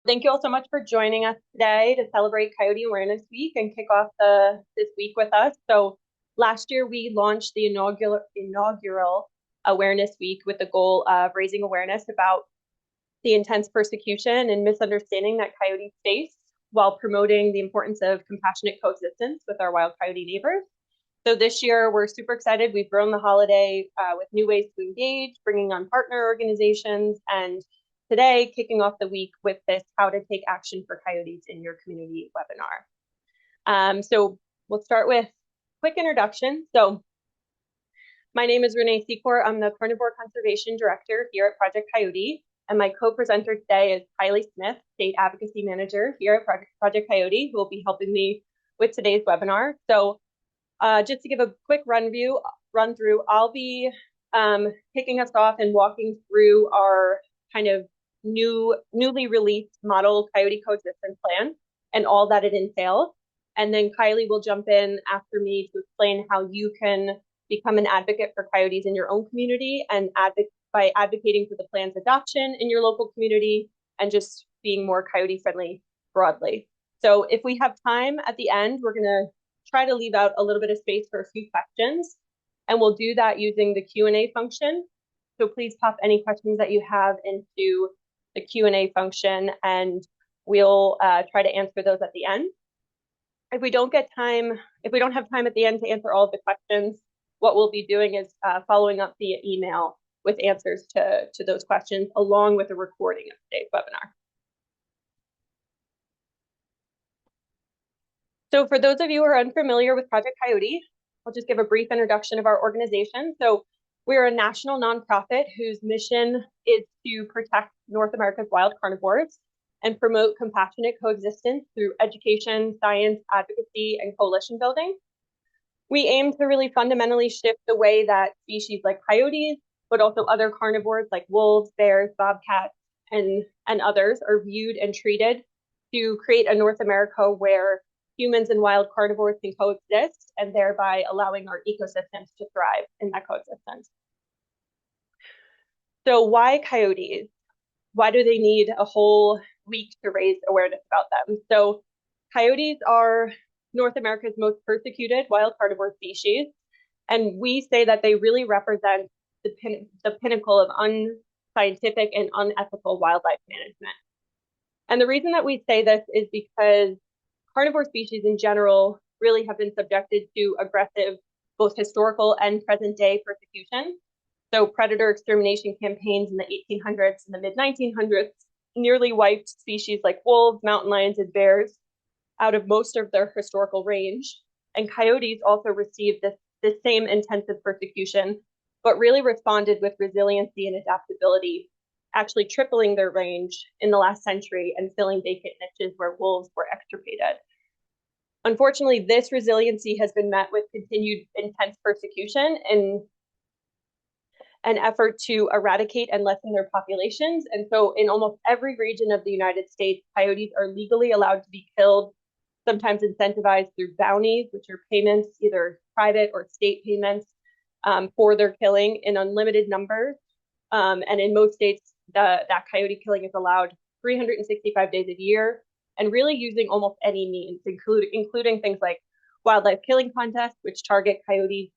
Thank you all so much for joining us today to celebrate Coyote Awareness Week and kick off this week with us. So last year we launched the inaugural Awareness Week with the goal of raising awareness about the intense persecution and misunderstanding that coyotes face while promoting the importance of compassionate coexistence with our wild coyote neighbors. So this year we're super excited. We've grown the holiday with new ways to engage, bringing on partner organizations, and today kicking off the week with this How to Take Action for Coyotes in Your Community webinar. So we'll start with a quick introduction. So my name is Renee Seacor. I'm the Carnivore Conservation Director here at Project Coyote. And my co-presenter today is Kiely Smith, State Advocacy Manager here at Project Coyote, who will be helping me with today's webinar. So just to give a quick run through, I'll be kicking us off and walking through our kind of newly released model coyote coexistence plan and all that it entails. And then Kiely will jump in after me to explain how you can become an advocate for coyotes in your own community and by advocating for the plan's adoption in your local community and just being more coyote friendly broadly. So if we have time at the end, we're going to try to leave out a little bit of space for a few questions, and we'll do that using the Q&A function. So please pop any questions that you have into the Q&A function, and we'll try to answer those at the end. If we don't have time at the end to answer all of the questions, what we'll be doing is following up via email with answers to those questions, along with a recording of today's webinar. So for those of you who are unfamiliar with Project Coyote, I'll just give a brief introduction of our organization. So we're a national nonprofit whose mission is to protect North America's wild carnivores and promote compassionate coexistence through education, science, advocacy, and coalition building. We aim to really fundamentally shift the way that species like coyotes, but also other carnivores like wolves, bears, bobcats, and others are viewed and treated to create a North America where humans and wild carnivores can coexist, and thereby allowing our ecosystems to thrive in that coexistence. So why coyotes? Why do they need a whole week to raise awareness about them? So coyotes are North America's most persecuted wild carnivore species, and we say that they really represent the pinnacle of unscientific and unethical wildlife management. And the reason that we say this is because carnivore species in general really have been subjected to aggressive, both historical and present day persecution. So predator extermination campaigns in the 1800s and the mid 1900s nearly wiped species like wolves, mountain lions, and bears out of most of their historical range. And coyotes also received this same intensive persecution, but really responded with resiliency and adaptability, actually tripling their range in the last century and filling vacant niches where wolves were extirpated. Unfortunately, this resiliency has been met with continued intense persecution in an effort to eradicate and lessen their populations. And so in almost every region of the United States, coyotes are legally allowed to be killed, sometimes incentivized through bounties, which are payments, either private or state payments, for their killing in unlimited numbers. And in most states, that coyote killing is allowed 365 days a year, and really using almost any means, including things like wildlife killing contests, which target coyotes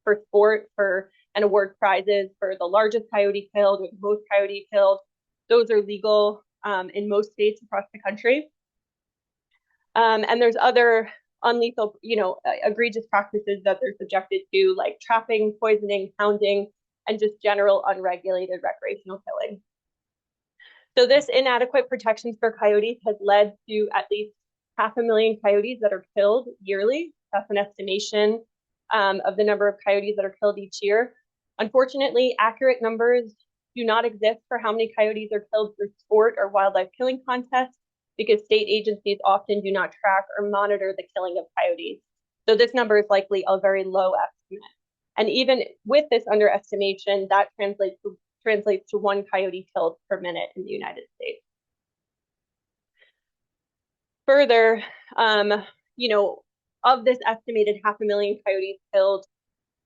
for sport, and award prizes for the largest coyote killed or the most coyote killed. Those are legal in most states across the country. And there's other unlethal, egregious practices that they're subjected to, like trapping, poisoning, hounding, and just general unregulated recreational killing. So this inadequate protections for coyotes has led to at least 500,000 coyotes that are killed yearly. That's an estimation of the number of coyotes that are killed each year. Unfortunately, accurate numbers do not exist for how many coyotes are killed through sport or wildlife killing contests, because state agencies often do not track or monitor the killing of coyotes. So this number is likely a very low estimate. And even with this underestimation, that translates to one coyote killed per minute in the United States. Further, of this estimated 500,000 coyotes killed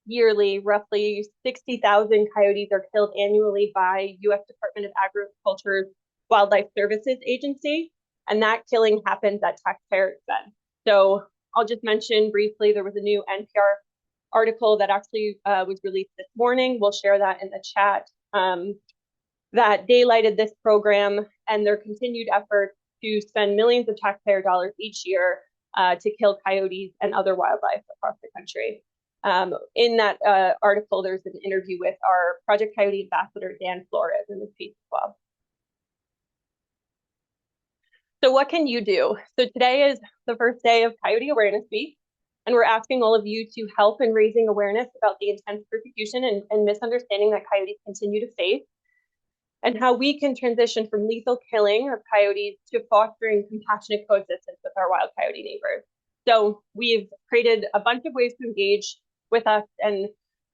yearly, roughly 60,000 coyotes are killed annually by U.S. Department of Agriculture's Wildlife Services Agency, and that killing happens at taxpayer expense. So I'll just mention briefly, there was a new NPR article that actually was released this morning. We'll share that in the chat, that daylighted this program and their continued efforts to spend millions of taxpayer dollars each year to kill coyotes and other wildlife across the country. In that article, there's an interview with our Project Coyote ambassador, Dan Flores, in this piece as well. So what can you do? So today is the first day of Coyote Awareness Week, and we're asking all of you to help in raising awareness about the intense persecution and misunderstanding that coyotes continue to face, and how we can transition from lethal killing of coyotes to fostering compassionate coexistence with our wild coyote neighbors. So we've created a bunch of ways to engage with us and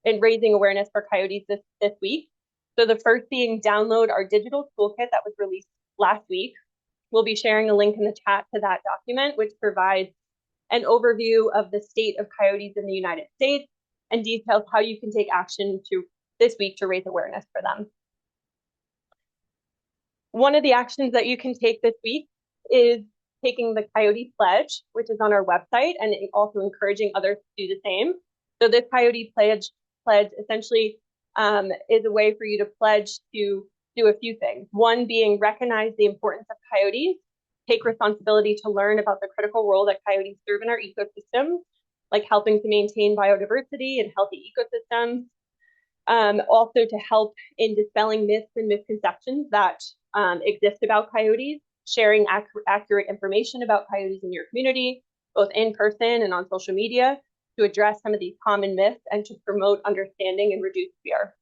in raising awareness for coyotes this week. So the first being download our digital toolkit that was released last week. We'll be sharing a link in the chat to that document, which provides an overview of the state of coyotes in the United States and details how you can take action this week to raise awareness for them. One of the actions that you can take this week is taking the Coyote Pledge, which is on our website, and also encouraging others to do the same. So this Coyote Pledge essentially is a way for you to pledge to do a few things. One being recognize the importance of coyotes, take responsibility to learn about the critical role that coyotes serve in our ecosystem, like helping to maintain biodiversity and healthy ecosystems. Also to help in dispelling myths and misconceptions that exist about coyotes, sharing accurate information about coyotes in your community, both in person and on social media, to address some of these common myths and to promote understanding and reduce fear.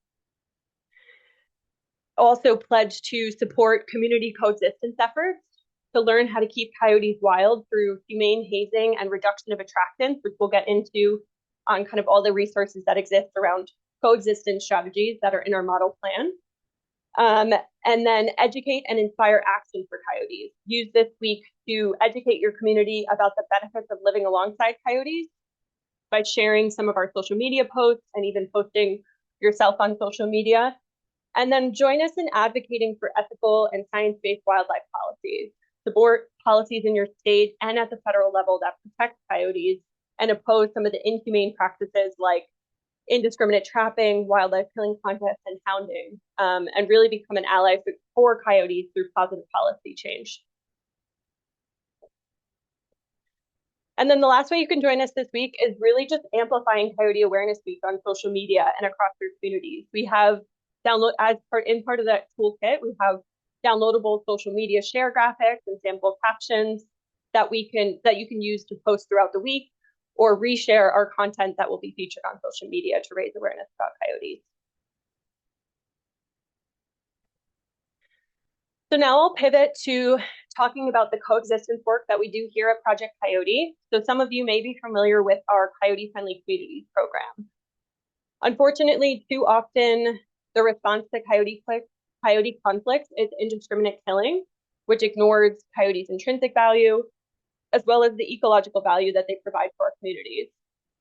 Also pledge to support community coexistence efforts to learn how to keep coyotes wild through humane hazing and reduction of attractants, which we'll get into on kind of all the resources that exist around coexistence strategies that are in our model plan. And then educate and inspire action for coyotes. Use this week to educate your community about the benefits of living alongside coyotes by sharing some of our social media posts and even posting yourself on social media. And then join us in advocating for ethical and science-based wildlife policies. Support policies in your state and at the federal level that protect coyotes and oppose some of the inhumane practices like indiscriminate trapping, wildlife killing contests, and hounding, and really become an ally for coyotes through positive policy change. And then the last way you can join us this week is really just amplifying Coyote Awareness Week on social media and across your communities. We have in part of that toolkit, we have downloadable social media share graphics and sample captions that you can use to post throughout the week, or reshare our content that will be featured on social media to raise awareness about coyotes. So now I'll pivot to talking about the coexistence work that we do here at Project Coyote. So some of you may be familiar with our Coyote Friendly Communities program. Unfortunately, too often, the response to coyote conflicts is indiscriminate killing, which ignores coyotes' intrinsic value, as well as the ecological value that they provide for our communities.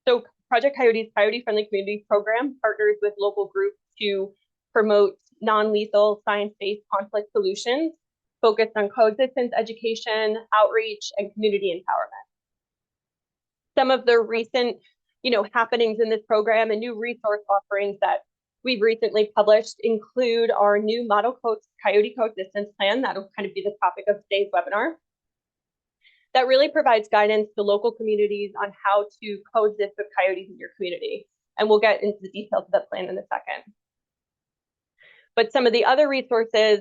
So Project Coyote's Coyote Friendly Communities program partners with local groups to promote non-lethal science-based conflict solutions focused on coexistence education, outreach, and community empowerment. Some of the recent happenings in this program and new resource offerings that we've recently published include our new model coyote coexistence plan. That'll kind of be the topic of today's webinar. That really provides guidance to local communities on how to coexist with coyotes in your community. And we'll get into the details of that plan in a second. But some of the other resources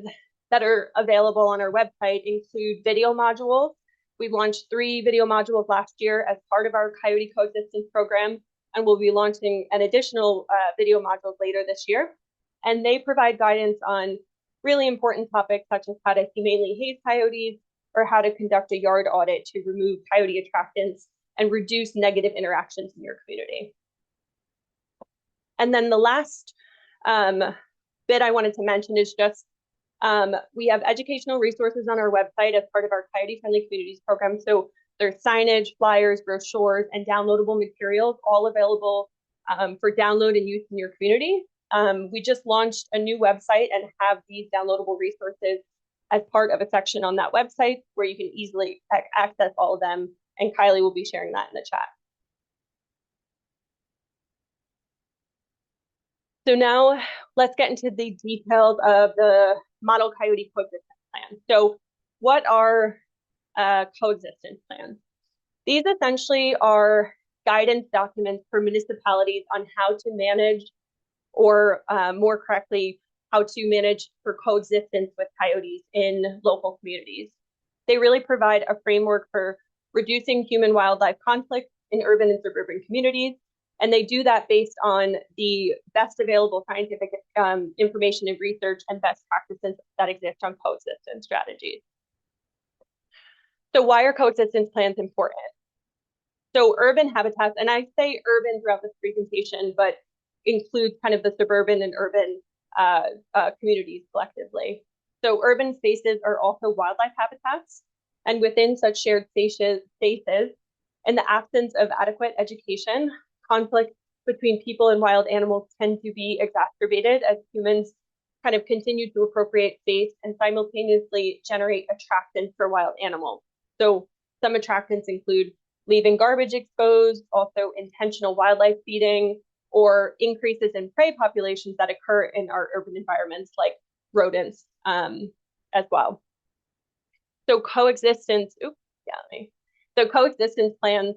that are available on our website include video modules. We launched 3 video modules last year as part of our Coyote Coexistence program, and we'll be launching an additional video modules later this year. And they provide guidance on really important topics such as how to humanely haze coyotes, or how to conduct a yard audit to remove coyote attractants and reduce negative interactions in your community. And then the last bit I wanted to mention is just we have educational resources on our website as part of our Coyote Friendly Communities program. So there's signage, flyers, brochures, and downloadable materials all available for download and use in your community. We just launched a new website and have these downloadable resources as part of a section on that website where you can easily access all of them. And Kiely will be sharing that in the chat. So now let's get into the details of the model coyote coexistence plan. So what are coexistence plans? These essentially are guidance documents for municipalities on how to manage, or more correctly, how to manage for coexistence with coyotes in local communities. They really provide a framework for reducing human-wildlife conflict in urban and suburban communities, and they do that based on the best available scientific information and research and best practices that exist on coexistence strategies. So why are coexistence plans important? So urban habitats, and I say urban throughout this presentation, but includes kind of the suburban and urban communities collectively. So urban spaces are also wildlife habitats, and within such shared spaces, in the absence of adequate education, conflict between people and wild animals tend to be exacerbated as humans kind of continue to appropriate space and simultaneously generate attractants for wild animals. So some attractants include leaving garbage exposed, also intentional wildlife feeding, or increases in prey populations that occur in our urban environments like rodents as well. So coexistence plans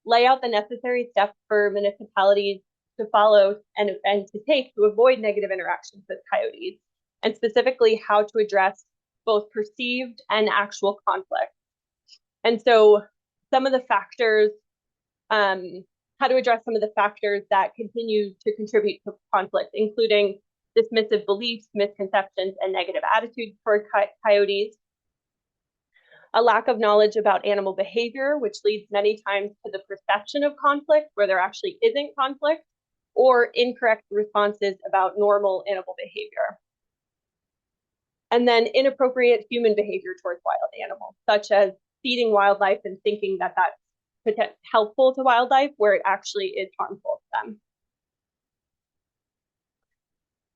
lay out the necessary steps for municipalities to follow and to take to avoid negative interactions with coyotes, and specifically how to address both perceived and actual conflict. And so some of the factors, how to address some of the factors that continue to contribute to conflict, including dismissive beliefs, misconceptions, and negative attitudes toward coyotes, a lack of knowledge about animal behavior, which leads many times to the perception of conflict where there actually isn't conflict, or incorrect responses about normal animal behavior. And then inappropriate human behavior towards wild animals, such as feeding wildlife and thinking that that's helpful to wildlife where it actually is harmful to them.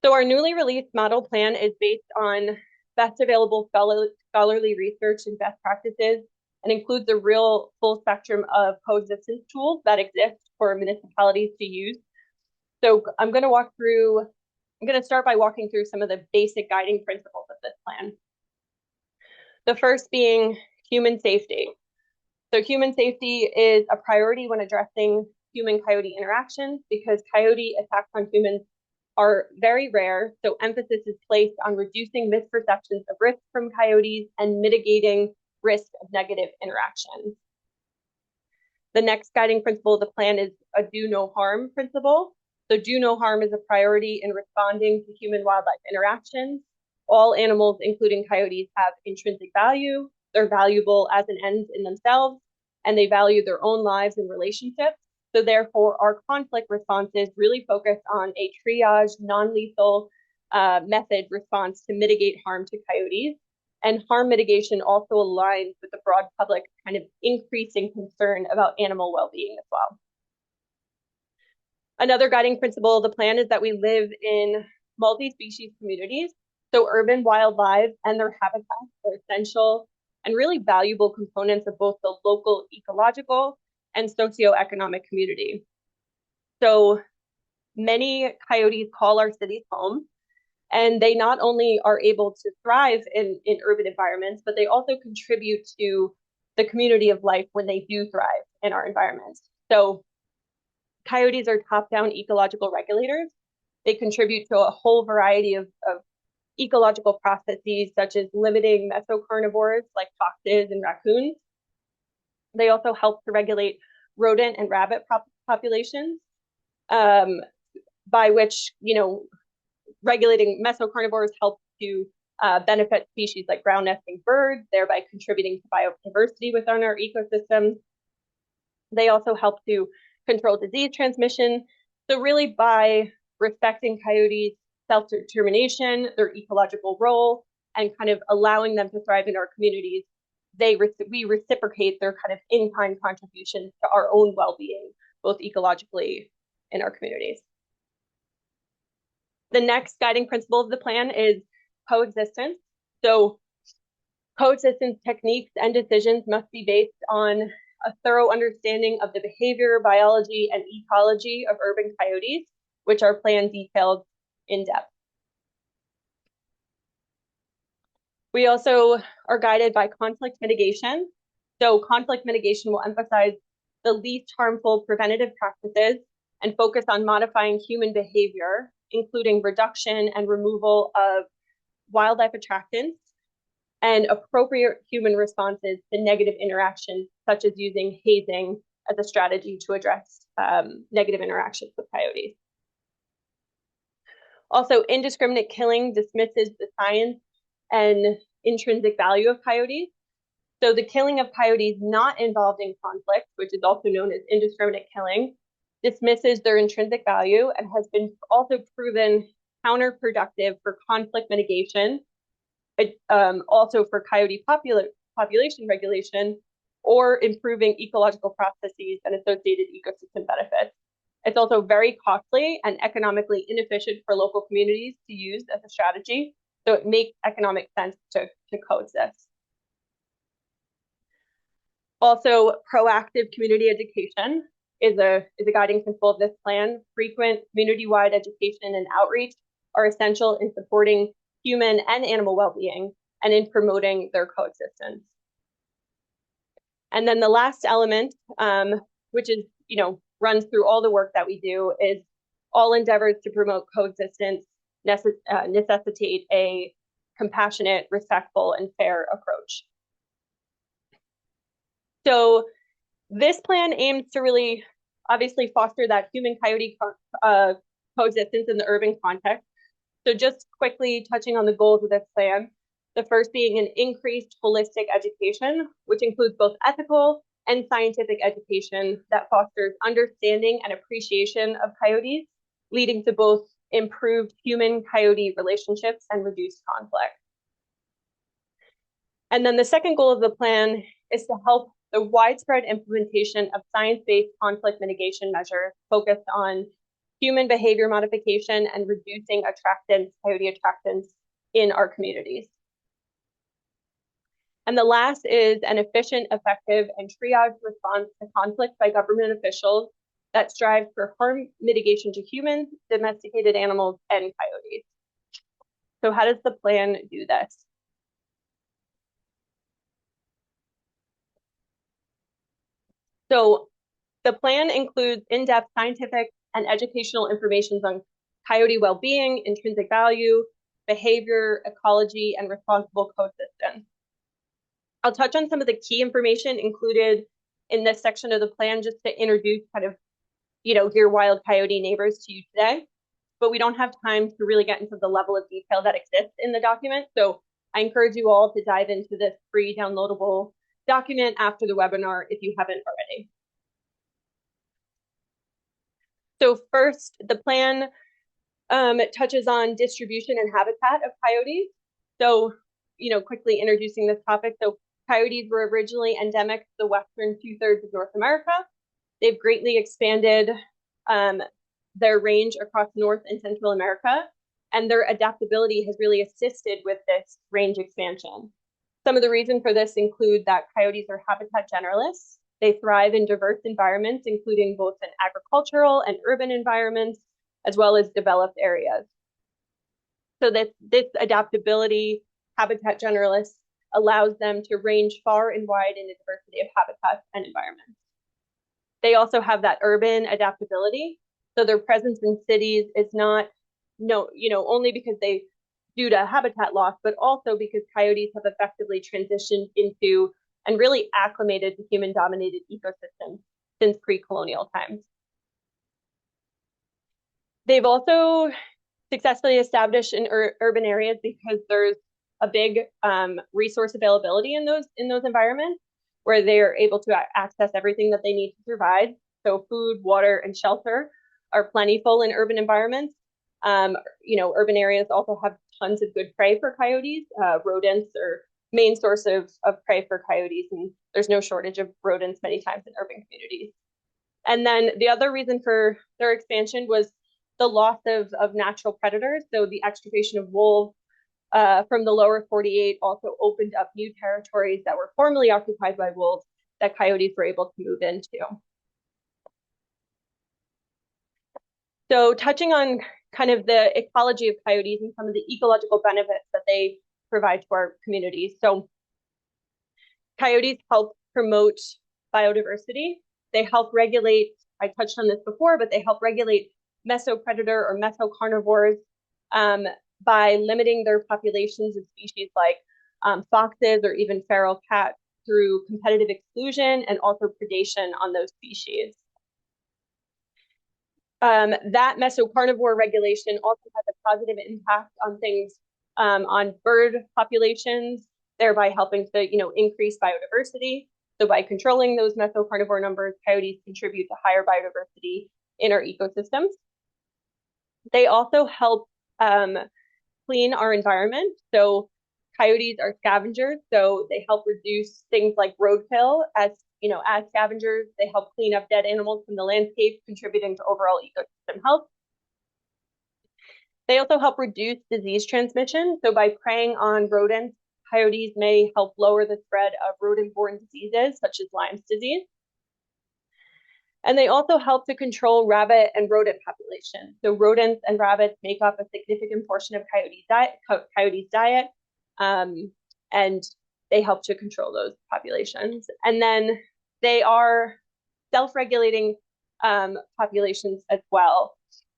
So our newly released model plan is based on best available scholarly research and best practices, and includes a real full spectrum of coexistence tools that exist for municipalities to use. So I'm going to start by walking through some of the basic guiding principles of this plan. The first being human safety. So human safety is a priority when addressing human-coyote interactions because coyote attacks on humans are very rare, so emphasis is placed on reducing misperceptions of risk from coyotes and mitigating risk of negative interactions. The next guiding principle of the plan is a do no harm principle. So do no harm is a priority in responding to human-wildlife interactions. All animals, including coyotes, have intrinsic value. They're valuable as an end in themselves, and they value their own lives and relationships. So therefore, our conflict responses really focus on a triage, non-lethal method response to mitigate harm to coyotes. And harm mitigation also aligns with the broad public kind of increasing concern about animal well-being as well. Another guiding principle of the plan is that we live in multi-species communities. So urban wildlife and their habitats are essential and really valuable components of both the local ecological and socioeconomic community. So many coyotes call our cities home, and they not only are able to thrive in urban environments, but they also contribute to the community of life when they do thrive in our environments. So coyotes are top-down ecological regulators. They contribute to a whole variety of ecological processes, such as limiting mesocarnivores like foxes and raccoons. They also help to regulate rodent and rabbit populations, by which, regulating mesocarnivores helps to benefit species like ground nesting birds, thereby contributing to biodiversity within our ecosystems. They also help to control disease transmission. So really by respecting coyotes' self-determination, their ecological role, and kind of allowing them to thrive in our communities, we reciprocate their kind of in-kind contributions to our own well-being, both ecologically in our communities. The next guiding principle of the plan is coexistence. So Coexistence techniques and decisions must be based on a thorough understanding of the behavior, biology, and ecology of urban coyotes, which are plan detailed in depth. We also are guided by conflict mitigation. So conflict mitigation will emphasize the least harmful preventative practices and focus on modifying human behavior, including reduction and removal of wildlife attractants and appropriate human responses to negative interactions, such as using hazing as a strategy to address negative interactions with coyotes. Also, indiscriminate killing dismisses the science and intrinsic value of coyotes. So the killing of coyotes not involved in conflict, which is also known as indiscriminate killing, dismisses their intrinsic value and has been also proven counterproductive for conflict mitigation, also for coyote population regulation, or improving ecological processes and associated ecosystem benefits. It's also very costly and economically inefficient for local communities to use as a strategy, so it makes economic sense to coexist. Also, proactive community education is a guiding principle of this plan. Frequent community-wide education and outreach are essential in supporting human and animal well-being and in promoting their coexistence. And then the last element, which is, runs through all the work that we do, is all endeavors to promote coexistence necessitate a compassionate, respectful, and fair approach. So this plan aims to really obviously foster that human-coyote coexistence in the urban context. So just quickly touching on the goals of this plan, the first being an increased holistic education, which includes both ethical and scientific education that fosters understanding and appreciation of coyotes, leading to both improved human-coyote relationships and reduced conflict. And then the second goal of the plan is to help the widespread implementation of science-based conflict mitigation measures focused on human behavior modification and reducing coyote attractants in our communities. And the last is an efficient, effective, and triage response to conflict by government officials that strives for harm mitigation to humans, domesticated animals, and coyotes. So how does the plan do this? So the plan includes in-depth scientific and educational information on coyote well-being, intrinsic value, behavior, ecology, and responsible coexistence. I'll touch on some of the key information included in this section of the plan just to introduce kind of, your wild coyote neighbors to you today. But we don't have time to really get into the level of detail that exists in the document. So I encourage you all to dive into this free downloadable document after the webinar if you haven't already. So first, the plan touches on distribution and habitat of coyotes. So, quickly introducing this topic. So coyotes were originally endemic to the western 2/3 of North America. They've greatly expanded their range across North and Central America, and their adaptability has really assisted with this range expansion. Some of the reasons for this include that coyotes are habitat generalists. They thrive in diverse environments, including both in agricultural and urban environments, as well as developed areas. So this adaptability, habitat generalists, allows them to range far and wide in a diversity of habitats and environments. They also have that urban adaptability. So their presence in cities is not, only because due to habitat loss, but also because coyotes have effectively transitioned into and really acclimated to human-dominated ecosystems since pre-colonial times. They've also successfully established in urban areas because there's a big resource availability in those environments where they're able to access everything that they need to survive. So food, water, and shelter are plentiful in urban environments. Urban areas also have tons of good prey for coyotes. Rodents are main source of prey for coyotes, and there's no shortage of rodents many times in urban communities. And then the other reason for their expansion was the loss of natural predators. So the extirpation of wolves, from the lower 48 also opened up new territories that were formerly occupied by wolves that coyotes were able to move into. So touching on kind of the ecology of coyotes and some of the ecological benefits that they provide to our communities. So coyotes help promote biodiversity. They help regulate, I touched on this before, but they help regulate mesopredator or mesocarnivores by limiting their populations of species like foxes or even feral cats through competitive exclusion and also predation on those species. That mesocarnivore regulation also has a positive impact on things, on bird populations, thereby helping to, increase biodiversity. So by controlling those mesocarnivore numbers, coyotes contribute to higher biodiversity in our ecosystems. They also help clean our environment. So coyotes are scavengers, so they help reduce things like roadkill. As scavengers, they help clean up dead animals from the landscape, contributing to overall ecosystem health. They also help reduce disease transmission. So by preying on rodents, coyotes may help lower the spread of rodent-borne diseases, such as Lyme's disease. And they also help to control rabbit and rodent populations. So rodents and rabbits make up a significant portion of coyotes' diet, and they help to control those populations. And then they are self-regulating populations as well,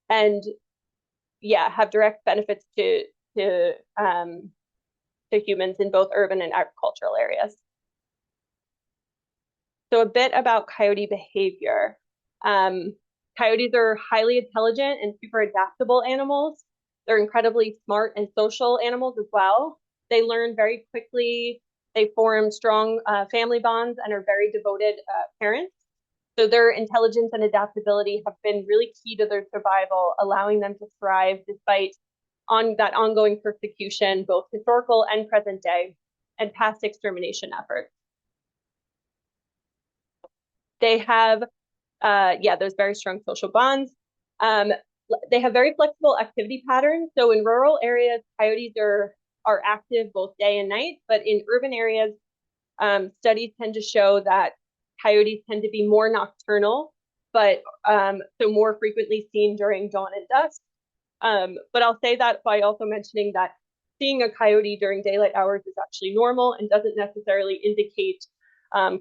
and have direct benefits to humans in both urban and agricultural areas. So a bit about coyote behavior. Coyotes are highly intelligent and super adaptable animals. They're incredibly smart and social animals as well. They learn very quickly. They form strong family bonds and are very devoted parents. So their intelligence and adaptability have been really key to their survival, allowing them to thrive despite that ongoing persecution, both historical and present day, and past extermination efforts. They have, those very strong social bonds. They have very flexible activity patterns. So in rural areas, coyotes are active both day and night, but in urban areas, studies tend to show that coyotes tend to be more nocturnal, but so more frequently seen during dawn and dusk. But I'll say that by also mentioning that seeing a coyote during daylight hours is actually normal and doesn't necessarily indicate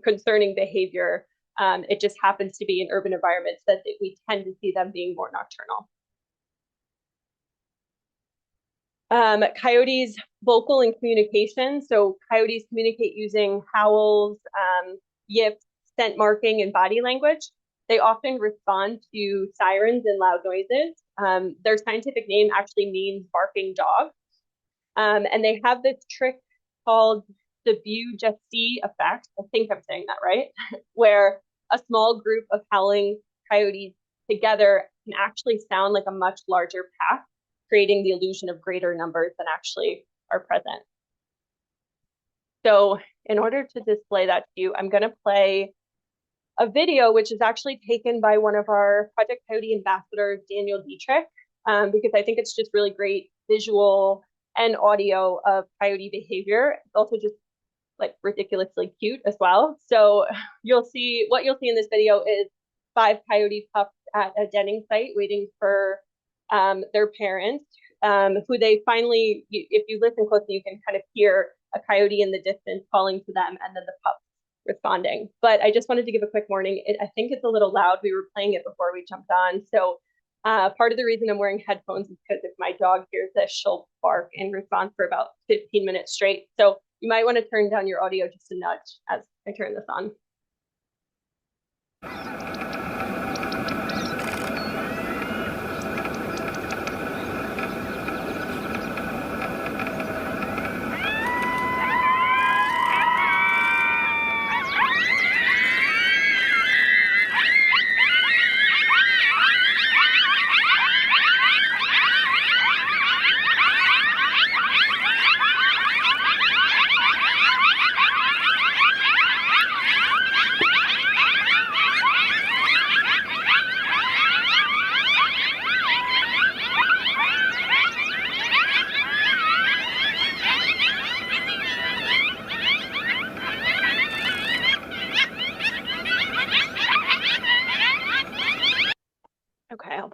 concerning behavior. It just happens to be in urban environments that we tend to see them being more nocturnal. Coyotes vocal and communication. So coyotes communicate using howls, yips, scent marking, and body language. They often respond to sirens and loud noises. Their scientific name actually means barking dog. And they have this trick called the view-just-see effect. I think I'm saying that right, where a small group of howling coyotes together can actually sound like a much larger pack, creating the illusion of greater numbers than actually are present. So in order to display that to you, I'm going to play a video, which is actually taken by one of our Project Coyote ambassadors, Daniel Dietrich, because I think it's just really great visual and audio of coyote behavior. It's also just like ridiculously cute as well. So what you'll see in this video is 5 coyote pups at a denning site waiting for their parents, who they finally, if you listen closely, you can kind of hear a coyote in the distance calling to them, and then the pups responding. But I just wanted to give a quick warning. I think it's a little loud. We were playing it before we jumped on. So part of the reason I'm wearing headphones is because if my dog hears this, she'll bark in response for about 15 minutes straight. So you might want to turn down your audio just a nudge as I turn this on.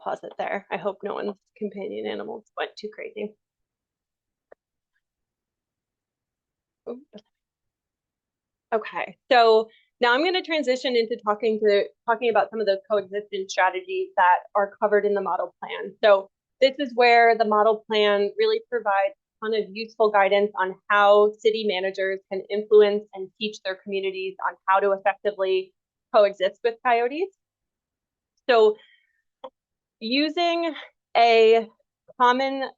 pause it there. I hope no one's companion animals went too crazy. Okay, so now I'm going to transition into talking about some of the coexistence strategies that are covered in the model plan. So this is where the model plan really provides a ton of useful guidance on how city managers can influence and teach their communities on how to effectively coexist with coyotes. So using a common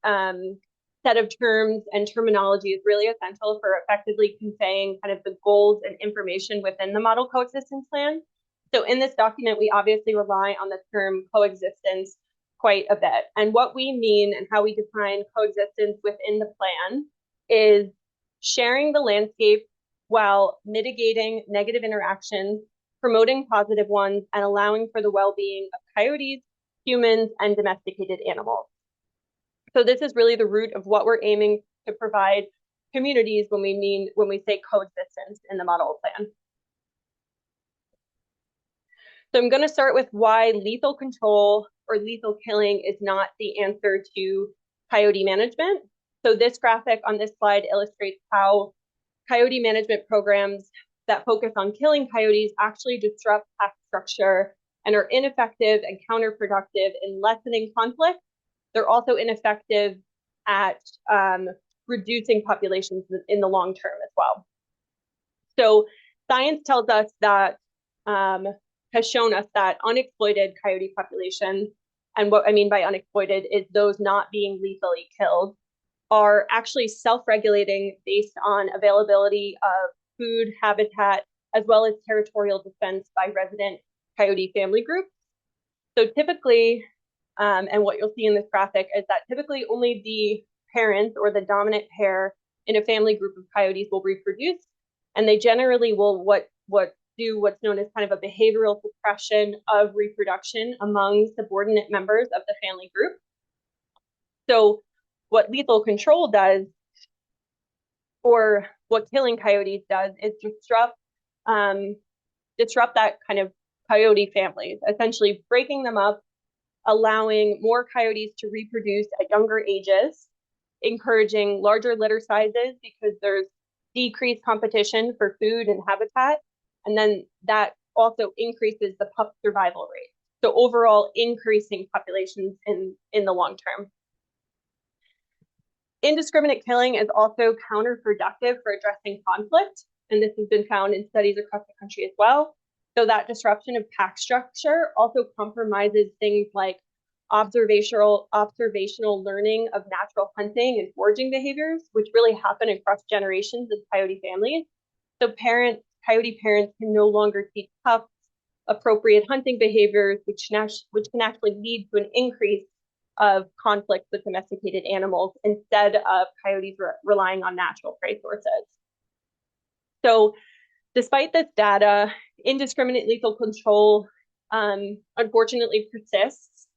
set of terms and terminology is really essential for effectively conveying kind of the goals and information within the model coexistence plan. So in this document, we obviously rely on the term coexistence quite a bit. And what we mean and how we define coexistence within the plan is sharing the landscape while mitigating negative interactions, promoting positive ones, and allowing for the well-being of coyotes, humans, and domesticated animals. So this is really the root of what we're aiming to provide communities when we say coexistence in the model plan. So I'm going to start with why lethal control or lethal killing is not the answer to coyote management. So this graphic on this slide illustrates how coyote management programs that focus on killing coyotes actually disrupt pack structure and are ineffective and counterproductive in lessening conflict. They're also ineffective at reducing populations in the long term as well. So science tells us that, has shown us that unexploited coyote populations, and what I mean by unexploited is those not being lethally killed, are actually self-regulating based on availability of food, habitat, as well as territorial defense by resident coyote family groups. So typically, and what you'll see in this graphic is that typically only the parents or the dominant pair in a family group of coyotes will reproduce, and they generally will do what's known as kind of a behavioral suppression of reproduction among subordinate members of the family group. So what lethal control does, or what killing coyotes does, is disrupt that kind of coyote families, essentially breaking them up, allowing more coyotes to reproduce at younger ages, encouraging larger litter sizes because there's decreased competition for food and habitat, and then that also increases the pup survival rate. So overall, increasing populations in the long term. Indiscriminate killing is also counterproductive for addressing conflict, and this has been found in studies across the country as well. So that disruption of pack structure also compromises things like observational learning of natural hunting and foraging behaviors, which really happen across generations of coyote families. So coyote parents can no longer teach pups appropriate hunting behaviors, which can actually lead to an increase of conflict with domesticated animals instead of coyotes relying on natural prey sources. So despite this data, indiscriminate lethal control unfortunately persists,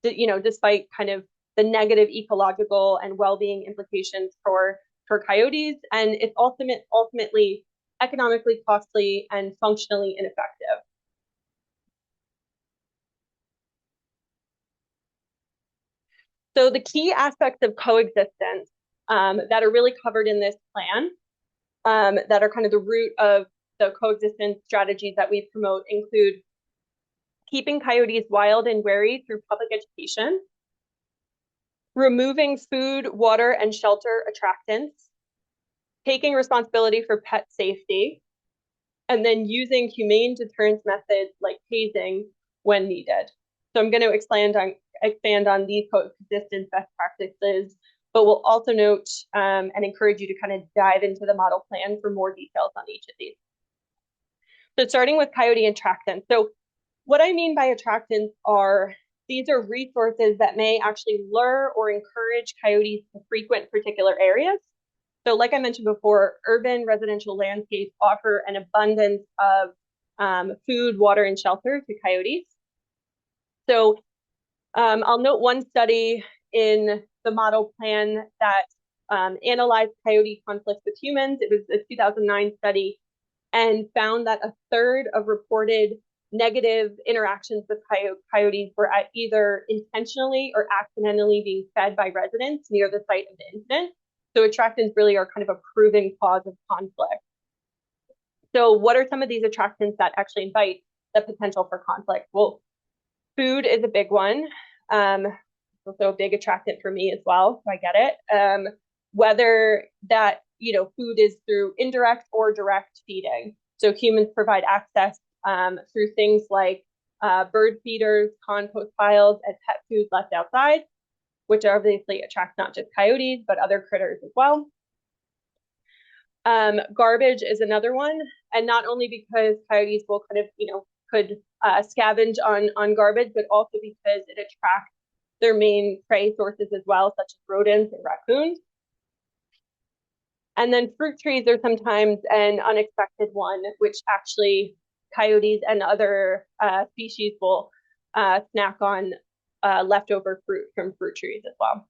despite kind of the negative ecological and well-being implications for coyotes, and it's ultimately economically costly and functionally ineffective. So the key aspects of coexistence that are really covered in this plan, that are kind of the root of the coexistence strategies that we promote, include keeping coyotes wild and wary through public education, removing food, water, and shelter attractants, taking responsibility for pet safety, and then using humane deterrence methods like tasing when needed. So I'm going to expand on these coexistence best practices, but we'll also note and encourage you to kind of dive into the model plan for more details on each of these. So starting with coyote attractants. So what I mean by attractants are, these are resources that may actually lure or encourage coyotes to frequent particular areas. So like I mentioned before, urban residential landscapes offer an abundance of food, water, and shelter to coyotes. So I'll note one study in the model plan that analyzed coyote conflicts with humans. It was a 2009 study, and found that a third of reported negative interactions with coyotes were either intentionally or accidentally being fed by residents near the site of the incident. So attractants really are kind of a proven cause of conflict. So what are some of these attractants that actually invite the potential for conflict? Well, food is a big one. Also a big attractant for me as well, so I get it. Whether that, food is through indirect or direct feeding. So humans provide access through things like bird feeders, compost piles, and pet food left outside, which obviously attract not just coyotes, but other critters as well. Garbage is another one, and not only because coyotes will kind of, could scavenge on garbage, but also because it attracts their main prey sources as well, such as rodents and raccoons. And then fruit trees are sometimes an unexpected one, which actually coyotes and other species will snack on leftover fruit from fruit trees as well.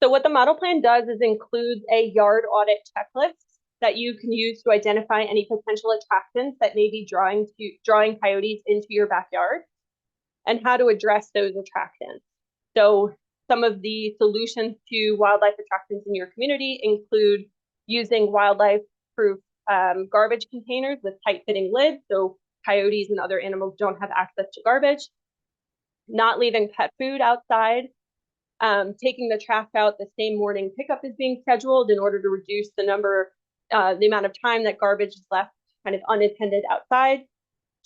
So what the model plan does is includes a yard audit checklist that you can use to identify any potential attractants that may be drawing coyotes into your backyard and how to address those attractants. So some of the solutions to wildlife attractants in your community include using wildlife-proof garbage containers with tight-fitting lids, so coyotes and other animals don't have access to garbage, not leaving pet food outside, taking the trash out the same morning pickup is being scheduled in order to reduce the amount of time that garbage is left kind of unattended outside,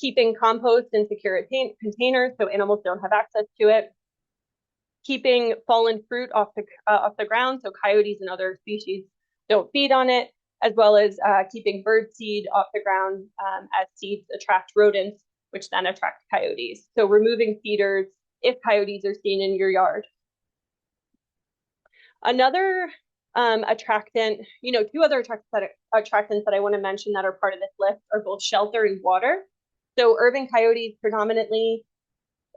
keeping compost in secure containers so animals don't have access to it, keeping fallen fruit off the ground so coyotes and other species don't feed on it, as well as keeping bird seed off the ground as seeds attract rodents, which then attract coyotes. So removing feeders if coyotes are seen in your yard. Another attractant, two other attractants that I want to mention that are part of this list are both shelter and water. So urban coyotes predominantly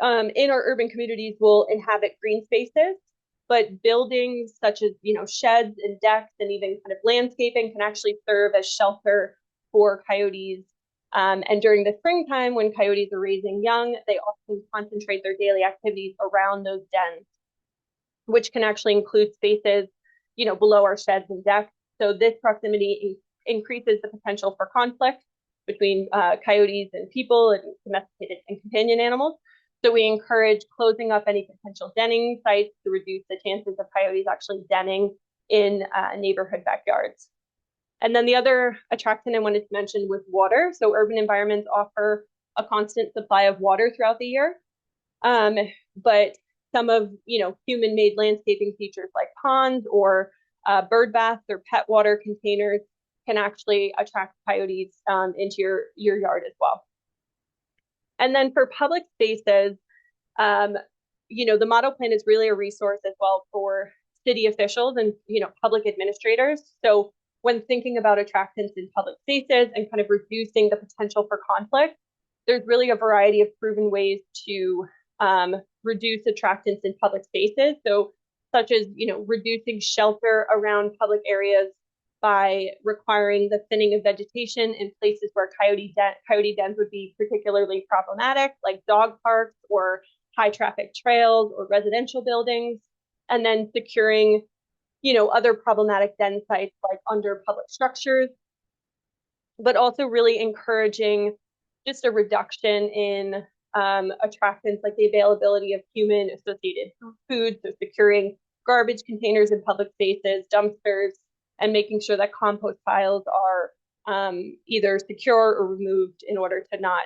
in our urban communities will inhabit green spaces, but buildings such as, sheds and decks and even kind of landscaping can actually serve as shelter for coyotes. And during the springtime, when coyotes are raising young, they often concentrate their daily activities around those dens, which can actually include spaces, below our sheds and decks. So this proximity increases the potential for conflict between coyotes and people and domesticated and companion animals. So we encourage closing up any potential denning sites to reduce the chances of coyotes actually denning in neighborhood backyards. And then the other attractant I wanted to mention was water. So urban environments offer a constant supply of water throughout the year. But some of, human-made landscaping features like ponds or bird baths or pet water containers can actually attract coyotes into your yard as well. And then for public spaces, the model plan is really a resource as well for city officials and, public administrators. So when thinking about attractants in public spaces and kind of reducing the potential for conflict, there's really a variety of proven ways to reduce attractants in public spaces. So such as, reducing shelter around public areas by requiring the thinning of vegetation in places where coyote dens would be particularly problematic, like dog parks or high traffic trails or residential buildings, and then securing, other problematic den sites like under public structures, but also really encouraging just a reduction in attractants like the availability of human associated food, so securing garbage containers in public spaces, dumpsters, and making sure that compost piles are either secure or removed in order to not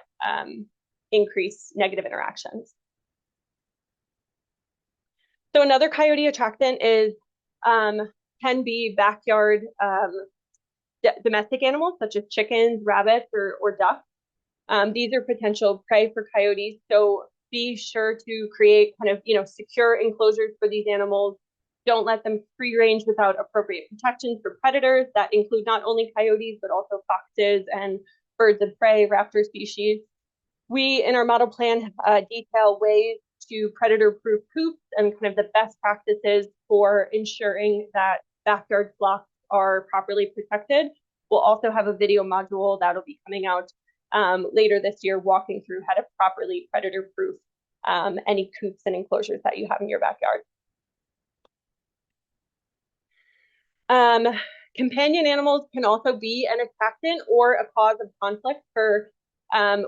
increase negative interactions. So another coyote attractant is can be backyard domestic animals such as chickens, rabbits, or ducks. These are potential prey for coyotes, so be sure to create kind of, secure enclosures for these animals. Don't let them free range without appropriate protections for predators that include not only coyotes, but also foxes and birds of prey, raptor species. We, in our model plan, detail ways to predator-proof coops and kind of the best practices for ensuring that backyard flocks are properly protected. We'll also have a video module that'll be coming out later this year, walking through how to properly predator-proof any coops and enclosures that you have in your backyard. Companion animals can also be an attractant or a cause of conflict for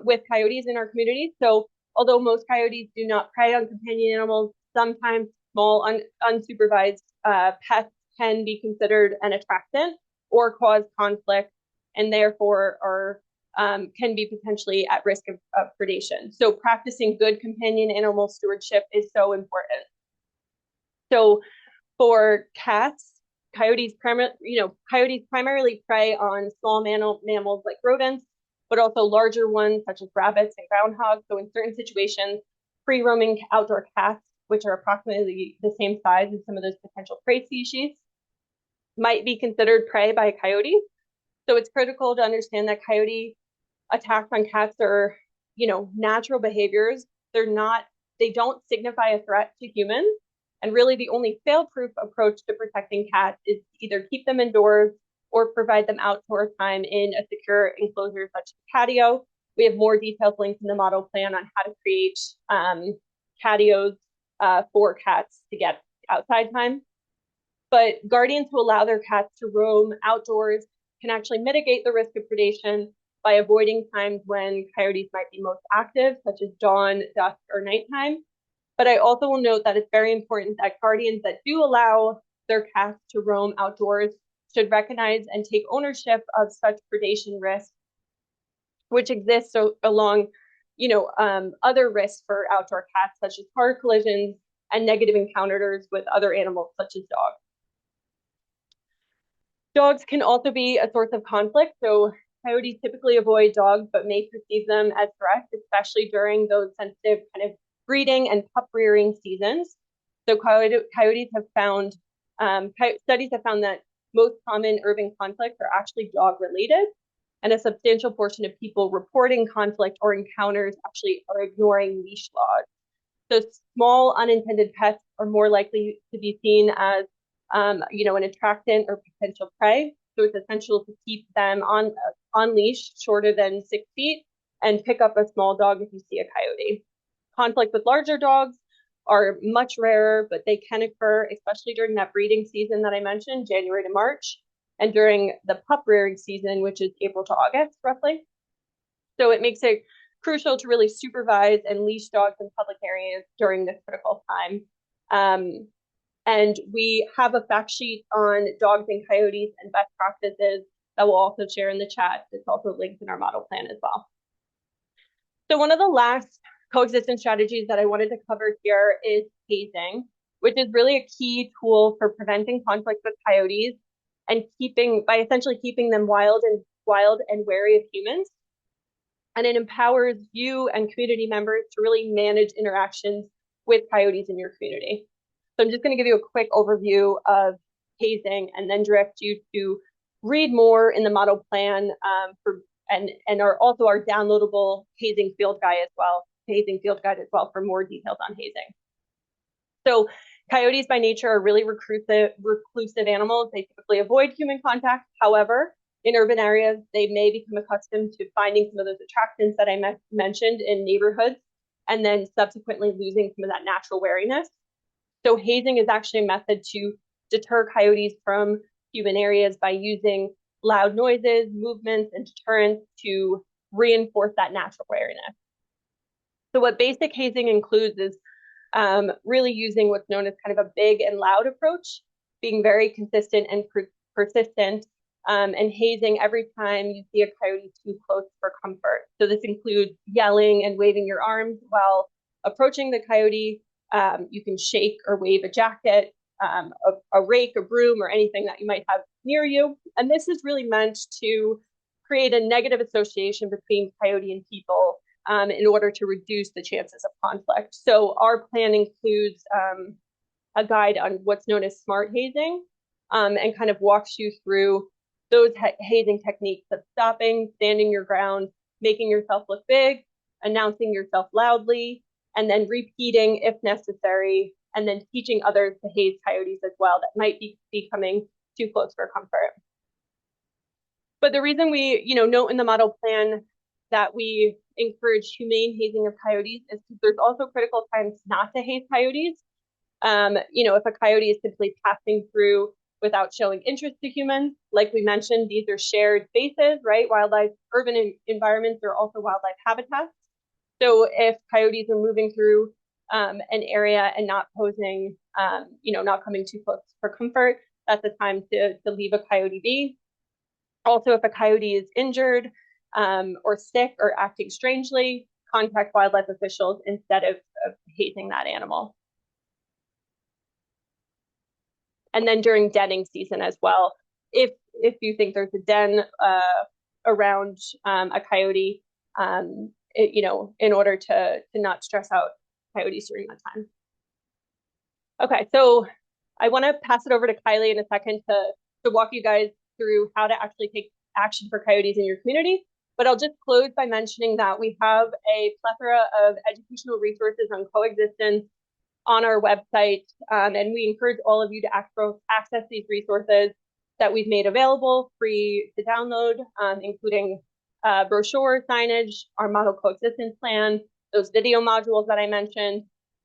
with coyotes in our community. So although most coyotes do not prey on companion animals, sometimes small unsupervised pests can be considered an attractant or cause conflict, and therefore are can be potentially at risk of predation. So practicing good companion animal stewardship is so important. So for cats, coyotes primarily prey on small mammals like rodents, but also larger ones such as rabbits and groundhogs. So in certain situations, free-roaming outdoor cats, which are approximately the same size as some of those potential prey species, might be considered prey by coyotes. So it's critical to understand that coyote attacks on cats are, natural behaviors. They don't signify a threat to humans. And really the only fail-proof approach to protecting cats is to either keep them indoors or provide them outdoor time in a secure enclosure such as patio. We have more detailed links in the model plan on how to create patios for cats to get outside time. But guardians who allow their cats to roam outdoors can actually mitigate the risk of predation by avoiding times when coyotes might be most active, such as dawn, dusk, or nighttime. But I also will note that it's very important that guardians that do allow their cats to roam outdoors should recognize and take ownership of such predation risks, which exists along, other risks for outdoor cats, such as car collisions and negative encounters with other animals, such as dogs. Dogs can also be a source of conflict. So coyotes typically avoid dogs, but may perceive them as threats, especially during those sensitive kind of breeding and pup rearing seasons. So coyotes have found, studies have found that most common urban conflicts are actually dog related. And a substantial portion of people reporting conflict or encounters actually are ignoring leash laws. So small unintended pets are more likely to be seen as an attractant or potential prey. So it's essential to keep them on leash shorter than 6 feet and pick up a small dog if you see a coyote. Conflict with larger dogs are much rarer, but they can occur, especially during that breeding season that I mentioned, January to March, and during the pup rearing season, which is April to August, roughly. So it makes it crucial to really supervise and leash dogs in public areas during this critical time. And we have a fact sheet on dogs and coyotes and best practices that we'll also share in the chat. It's also linked in our model plan as well. So one of the last coexistence strategies that I wanted to cover here is hazing, which is really a key tool for preventing conflict with coyotes and essentially keeping them wild and wary of humans. And it empowers you and community members to really manage interactions with coyotes in your community. So I'm just going to give you a quick overview of hazing and then direct you to read more in the model plan and also our downloadable hazing field guide as well for more details on hazing. So coyotes by nature are really reclusive animals. They typically avoid human contact. However, in urban areas, they may become accustomed to finding some of those attractants that I mentioned in neighborhoods, and then subsequently losing some of that natural wariness. So hazing is actually a method to deter coyotes from human areas by using loud noises, movements, and deterrence to reinforce that natural wariness. So what basic hazing includes is really using what's known as kind of a big and loud approach, being very consistent and persistent, and hazing every time you see a coyote too close for comfort. So this includes yelling and waving your arms while approaching the coyote. You can shake or wave a jacket, a rake, a broom, or anything that you might have near you. And this is really meant to create a negative association between coyote and people in order to reduce the chances of conflict. So our plan includes a guide on what's known as smart hazing and kind of walks you through those hazing techniques of stopping, standing your ground, making yourself look big, announcing yourself loudly, and then repeating if necessary, and then teaching others to haze coyotes as well that might be becoming too close for comfort. But the reason we, note in the model plan that we encourage humane hazing of coyotes is because there's also critical times not to haze coyotes. If a coyote is simply passing through without showing interest to humans, like we mentioned, these are shared spaces, right? Wildlife, urban environments are also wildlife habitats. So if coyotes are moving through an area and not posing, not coming too close for comfort, that's the time to leave a coyote be. Also, if a coyote is injured or sick or acting strangely, contact wildlife officials instead of hazing that animal. And then during denning season as well, if you think there's a den around a coyote, in order to not stress out coyotes during that time. Okay, so I want to pass it over to Kiely in a second to walk you guys through how to actually take action for coyotes in your community. But I'll just close by mentioning that we have a plethora of educational resources on coexistence on our website, and we encourage all of you to access these resources that we've made available free to download, including brochure, signage, our model coexistence plan, those video modules that I mentioned.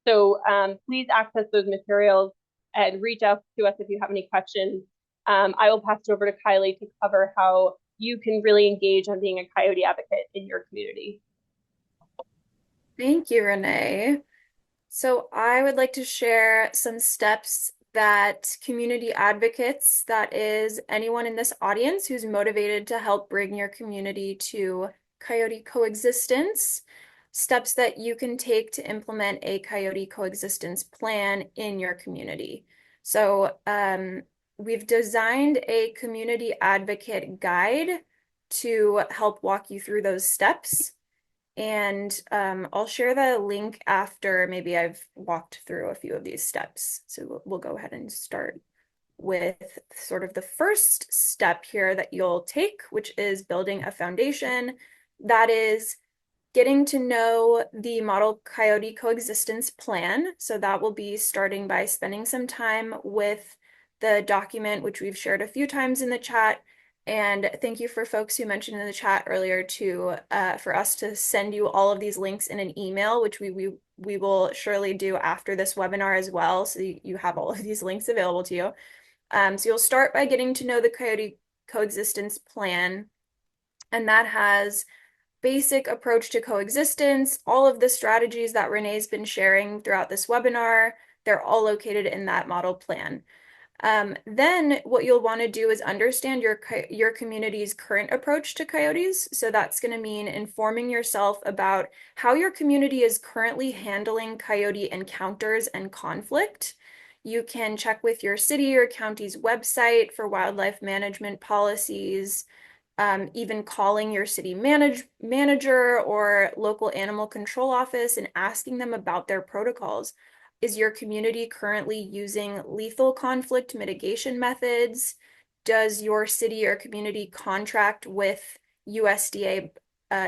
So please access those materials and reach out to us if you have any questions. I will pass it over to Kiely to cover how you can really engage on being a coyote advocate in your community. Thank you, Renee. So I would like to share some steps that community advocates, that is anyone in this audience who's motivated to help bring your community to coyote coexistence, steps that you can take to implement a coyote coexistence plan in your community. So we've designed a community advocate guide to help walk you through those steps. And I'll share the link after maybe I've walked through a few of these steps. So we'll go ahead and start with sort of the first step here that you'll take, which is building a foundation. That is getting to know the model coyote coexistence plan. So that will be starting by spending some time with the document, which we've shared a few times in the chat. And thank you for folks who mentioned in the chat earlier for us to send you all of these links in an email, which we will surely do after this webinar as well. So you have all of these links available to you. So you'll start by getting to know the coyote coexistence plan. And that has basic approach to coexistence, all of the strategies that Renee's been sharing throughout this webinar, they're all located in that model plan. Then what you'll want to do is understand your community's current approach to coyotes. So that's going to mean informing yourself about how your community is currently handling coyote encounters and conflict. You can check with your city or county's website for wildlife management policies, even calling your city manager or local animal control office and asking them about their protocols. Is your community currently using lethal conflict mitigation methods? Does your city or community contract with USDA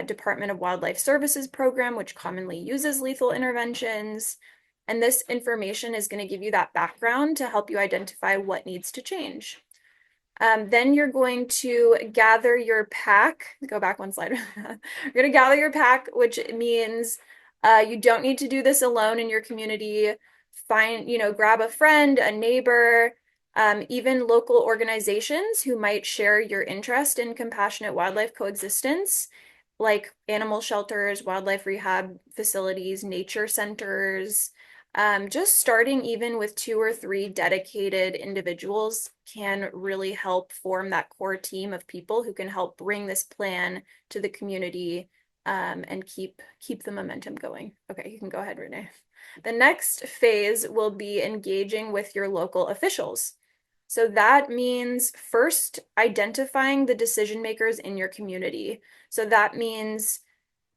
Department of Wildlife Services program, which commonly uses lethal interventions? And this information is going to give you that background to help you identify what needs to change. Then you're going to gather your pack. Go back one slide. You're going to gather your pack, which means you don't need to do this alone in your community. Grab a friend, a neighbor, even local organizations who might share your interest in compassionate wildlife coexistence, like animal shelters, wildlife rehab facilities, nature centers. Just starting even with 2 or 3 dedicated individuals can really help form that core team of people who can help bring this plan to the community and keep the momentum going. Okay, you can go ahead, Renee. The next phase will be engaging with your local officials. So that means first identifying the decision makers in your community. So that means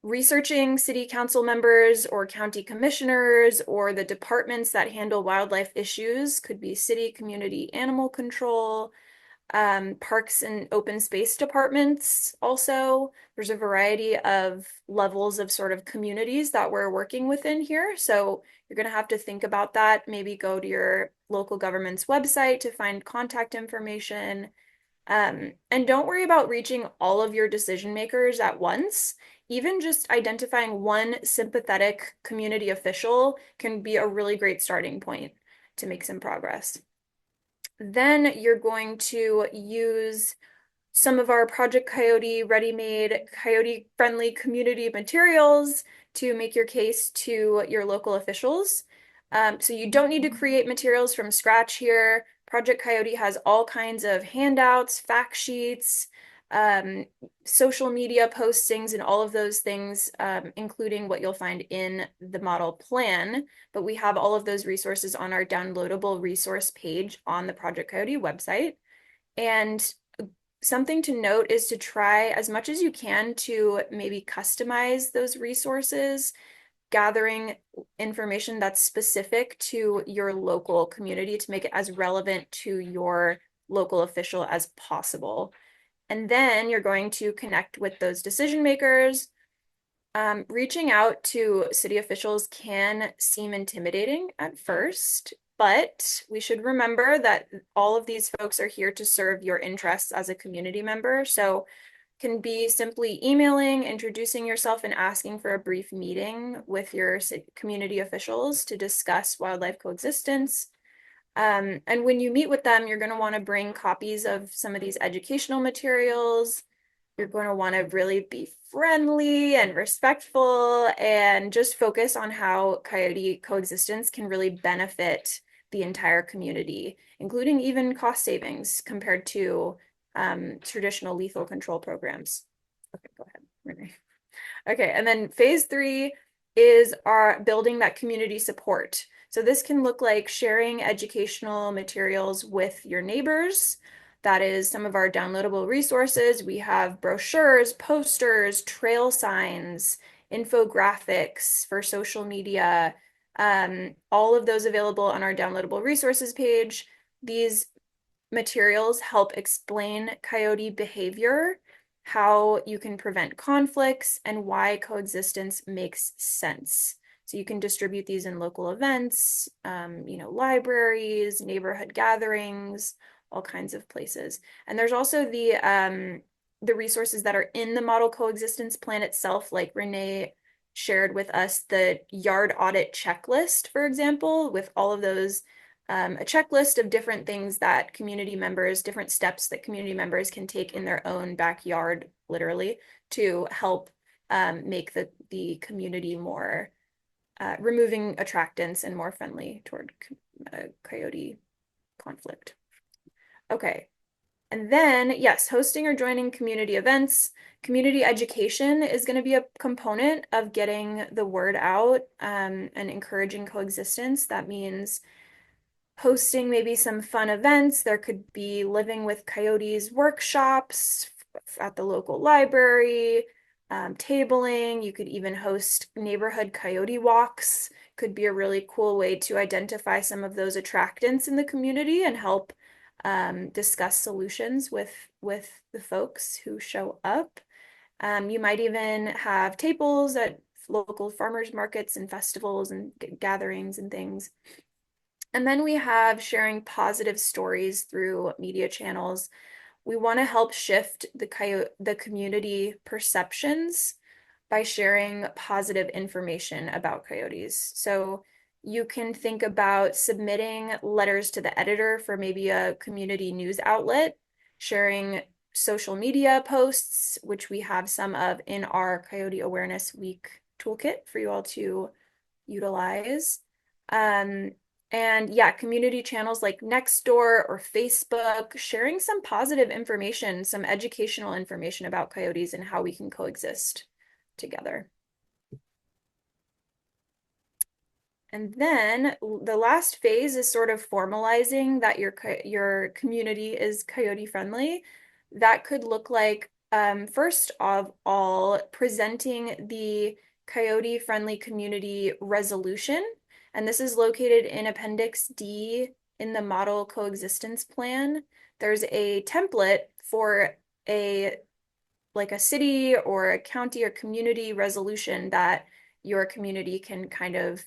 researching city council members or county commissioners or the departments that handle wildlife issues. Could be city, community, animal control, parks and open space departments. Also, there's a variety of levels of sort of communities that we're working within here. So you're going to have to think about that. Maybe go to your local government's website to find contact information. And don't worry about reaching all of your decision makers at once. Even just identifying one sympathetic community official can be a really great starting point to make some progress. Then you're going to use some of our Project Coyote ready-made Coyote-friendly community materials to make your case to your local officials. So you don't need to create materials from scratch here. Project Coyote has all kinds of handouts, fact sheets, um, social media postings, and all of those things, including what you'll find in the model plan. But we have all of those resources on our downloadable resource page on the Project Coyote website. And something to note is to try as much as you can to maybe customize those resources, gathering information that's specific to your local community to make it as relevant to your local official as possible. And then you're going to connect with those decision makers. Reaching out to city officials can seem intimidating at first, but we should remember that all of these folks are here to serve your interests as a community member. So can be simply emailing, introducing yourself, and asking for a brief meeting with your community officials to discuss wildlife coexistence. And when you meet with them, you're going to want to bring copies of some of these educational materials. You're going to want to really be friendly and respectful and just focus on how coyote coexistence can really benefit the entire community, including even cost savings compared to traditional lethal control programs. Okay, go ahead, Renee. Okay, and then phase 3 is our building that community support. So this can look like sharing educational materials with your neighbors. That is some of our downloadable resources. We have brochures, posters, trail signs, infographics for social media, all of those available on our downloadable resources page. These materials help explain coyote behavior, how you can prevent conflicts, and why coexistence makes sense. So you can distribute these in local events, libraries, neighborhood gatherings, all kinds of places. And there's also the resources that are in the model coexistence plan itself, like Renee shared with us the yard audit checklist, for example, with all of those a checklist of different things that community members, different steps that community members can take in their own backyard, literally, to help make the community more removing attractants and more friendly toward coyote conflict. Okay. And then, yes, hosting or joining community events. Community education is going to be a component of getting the word out and encouraging coexistence. That means hosting maybe some fun events. There could be living with coyotes workshops at the local library, tabling. You could even host neighborhood coyote walks. Could be a really cool way to identify some of those attractants in the community and help discuss solutions with the folks who show up. You might even have tables at local farmers markets and festivals and gatherings and things. And then we have sharing positive stories through media channels. We want to help shift the community perceptions by sharing positive information about coyotes. So you can think about submitting letters to the editor for maybe a community news outlet, sharing social media posts, which we have some of in our Coyote Awareness Week toolkit for you all to utilize. Um, and yeah, community channels like Nextdoor or Facebook, sharing some positive information, some educational information about coyotes and how we can coexist together. And then the last phase is sort of formalizing that your community is coyote friendly. That could look like, first of all, presenting the coyote friendly community resolution. And this is located in Appendix D in the model coexistence plan. There's a template for a like a city or a county or community resolution that your community can kind of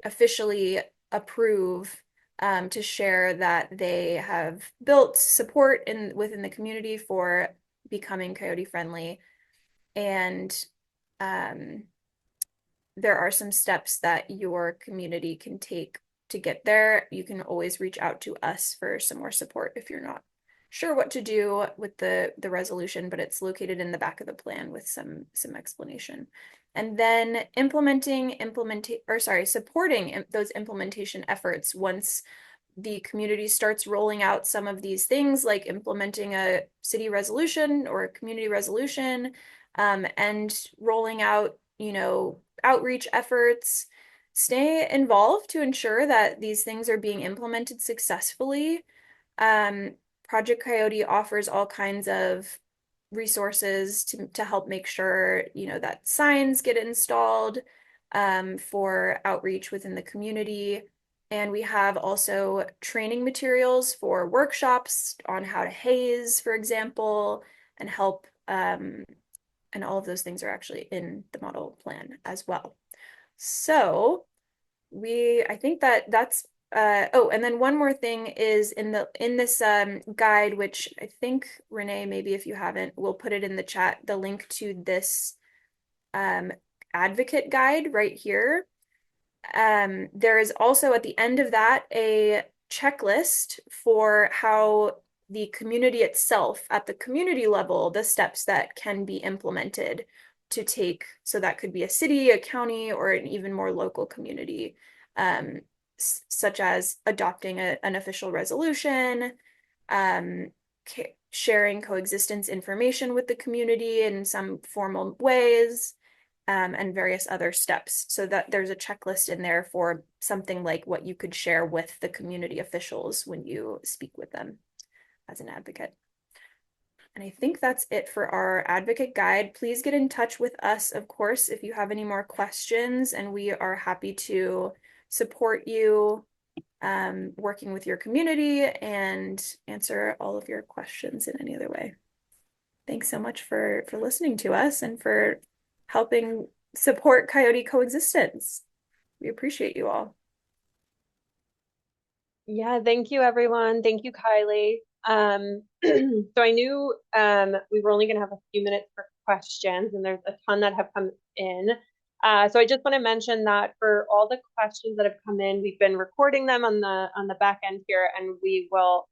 officially approve to share that they have built support within the community for becoming coyote friendly. And um, there are some steps that your community can take to get there. You can always reach out to us for some more support if you're not sure what to do with the resolution, but it's located in the back of the plan with some explanation. And then supporting those implementation efforts once the community starts rolling out some of these things, like implementing a city resolution or a community resolution, and rolling out, outreach efforts. Stay involved to ensure that these things are being implemented successfully. Um, Project Coyote offers all kinds of resources to help make sure, that signs get installed, for outreach within the community. And we have also training materials for workshops on how to haze, for example, and help. And all of those things are actually in the model plan as well. So I think that's oh, and then one more thing is in this guide, which I think Renee, maybe if you haven't, we'll put it in the chat, the link to this um advocate guide right here. There is also at the end of that a checklist for how the community itself, at the community level, the steps that can be implemented to take. So that could be a city, a county, or an even more local community, um, such as adopting an official resolution, um, sharing coexistence information with the community in some formal ways, and various other steps. So that there's a checklist in there for something like what you could share with the community officials when you speak with them as an advocate. And I think that's it for our advocate guide. Please get in touch with us, of course, if you have any more questions, and we are happy to support you working with your community and answer all of your questions in any other way. Thanks so much for listening to us and for helping support coyote coexistence. We appreciate you all. Yeah, thank you, everyone. Thank you, Kiely. So I knew we were only going to have a few minutes for questions, and there's a ton that have come in. So I just want to mention that for all the questions that have come in, we've been recording them on the back end here, and we will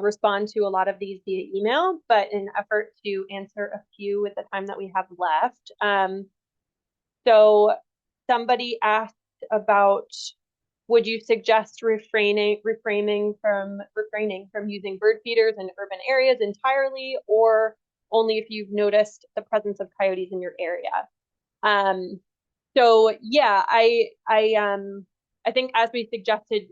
respond to a lot of these via email. But in an effort to answer a few with the time that we have left, so somebody asked about, would you suggest refraining from using bird feeders in urban areas entirely, or only if you've noticed the presence of coyotes in your area? So yeah, I think as we suggested,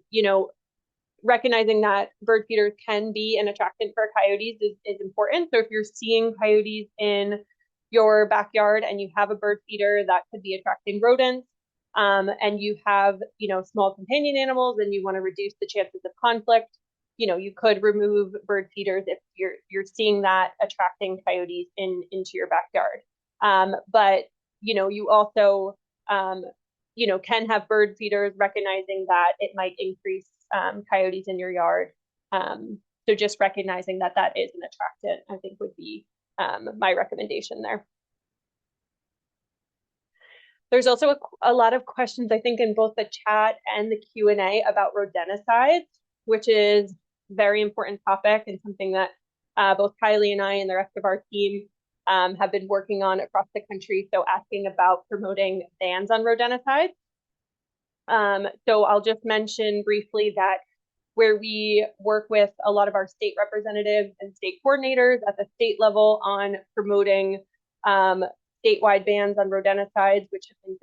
recognizing that bird feeders can be an attractant for coyotes is important. So if you're seeing coyotes in your backyard and you have a bird feeder that could be attracting rodents, and you have, small companion animals and you want to reduce the chances of conflict, you could remove bird feeders if you're seeing that attracting coyotes into your backyard. But you also can have bird feeders, recognizing that it might increase coyotes in your yard. So just recognizing that is an attractant, I think, would be my recommendation there. There's also a lot of questions, I think, in both the chat and the Q&A about rodenticides, which is a very important topic and something that both Kiely and I and the rest of our team have been working on across the country. So asking about promoting bans on rodenticides. So I'll just mention briefly that where we work with a lot of our state representatives and state coordinators at the state level on promoting statewide bans on rodenticides, which have been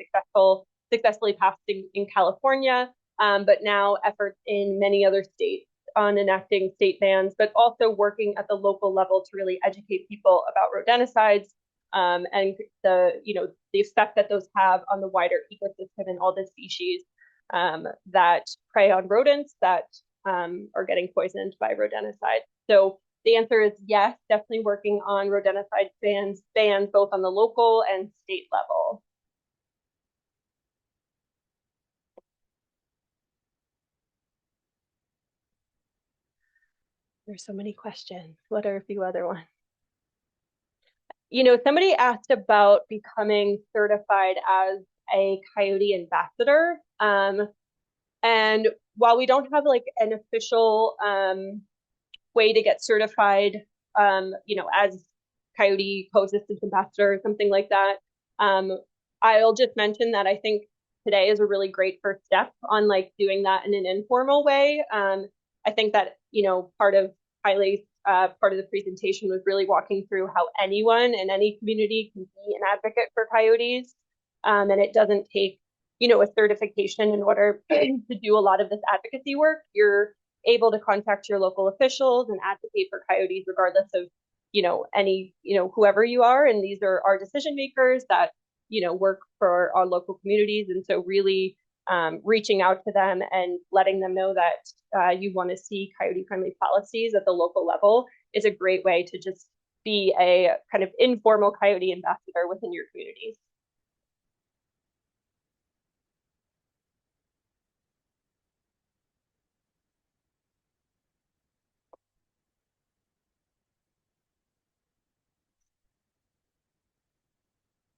successfully passed in California, but now efforts in many other states on enacting state bans, but also working at the local level to really educate people about rodenticides, and the effect that those have on the wider ecosystem and all the species that prey on rodents that are getting poisoned by rodenticides. So the answer is yes, definitely working on rodenticide bans both on the local and state level. There's so many questions. What are a few other ones? Somebody asked about becoming certified as a Coyote ambassador. And while we don't have like an official way to get certified, as Coyote co-assistance ambassador or something like that, um, I'll just mention that I think today is a really great first step on like doing that in an informal way. I think that part of Kiely's part of the presentation was really walking through how anyone in any community can be an advocate for coyotes, and it doesn't take a certification in order to do a lot of this advocacy work. You're able to contact your local officials and advocate for coyotes regardless of any whoever you are, and these are our decision makers that work for our local communities. And so really reaching out to them and letting them know that you want to see coyote friendly policies at the local level is a great way to just be a kind of informal coyote ambassador within your communities.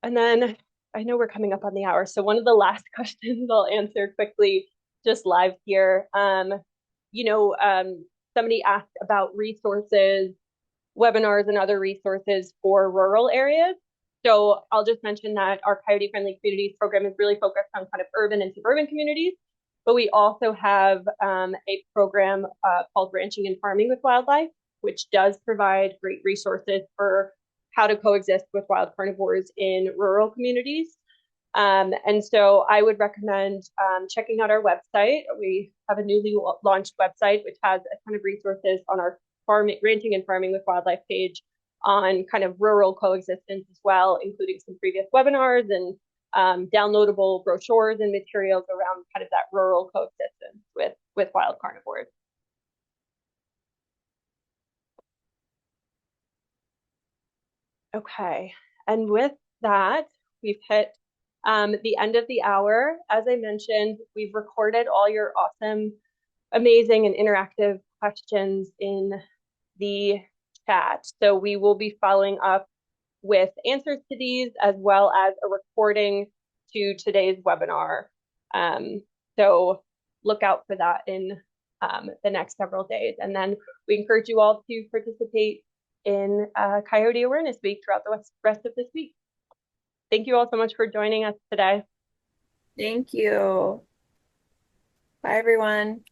And then I know we're coming up on the hour, so one of the last questions I'll answer quickly, just live here. You know, um, Somebody asked about resources, webinars, and other resources for rural areas. So I'll just mention that our Coyote Friendly Communities program is really focused on kind of urban and suburban communities, but we also have a program called Ranching and Farming with Wildlife, which does provide great resources for how to coexist with wild carnivores in rural communities. And so I would recommend checking out our website. We have a newly launched website, which has a ton of resources on our ranching and farming with wildlife page on kind of rural coexistence as well, including some previous webinars and downloadable brochures and materials around kind of that rural coexistence with wild carnivores. Okay, and with that, we've hit the end of the hour. As I mentioned, we've recorded all your awesome, amazing, and interactive questions in the chat. So we will be following up with answers to these as well as a recording to today's webinar. So look out for that in the next several days. And then we encourage you all to participate in Coyote Awareness Week throughout the rest of this week. Thank you all so much for joining us today. Thank you. Bye, everyone.